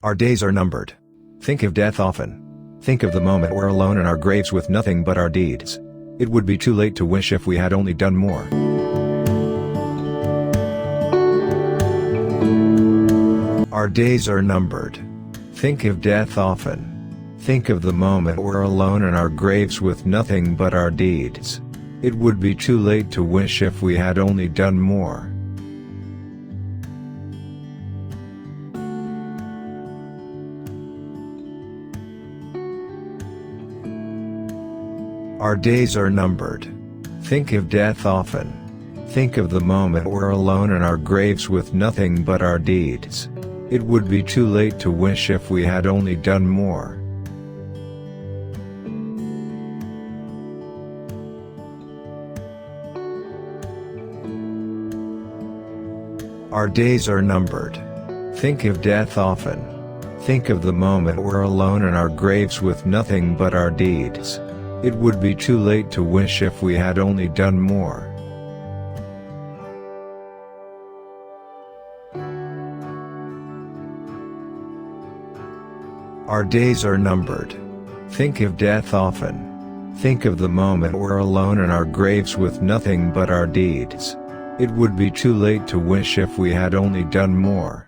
Our days are numbered. Think of death often. Think of the moment we're alone in our graves with nothing but our deeds. It would be too late to wish if we had only done more. Our days are numbered. Think of death often. Think of the moment we're alone in our graves with nothing but our deeds. It would be too late to wish if we had only done more. Our days are numbered. Think of death often. Think of the moment we're alone in our graves with nothing but our deeds. It would be too late to wish if we had only done more. Our days are numbered. Think of death often. Think of the moment we're alone in our graves with nothing but our deeds. It would be too late to wish if we had only done more. Our days are numbered. Think of death often. Think of the moment we're alone in our graves with nothing but our deeds. It would be too late to wish if we had only done more.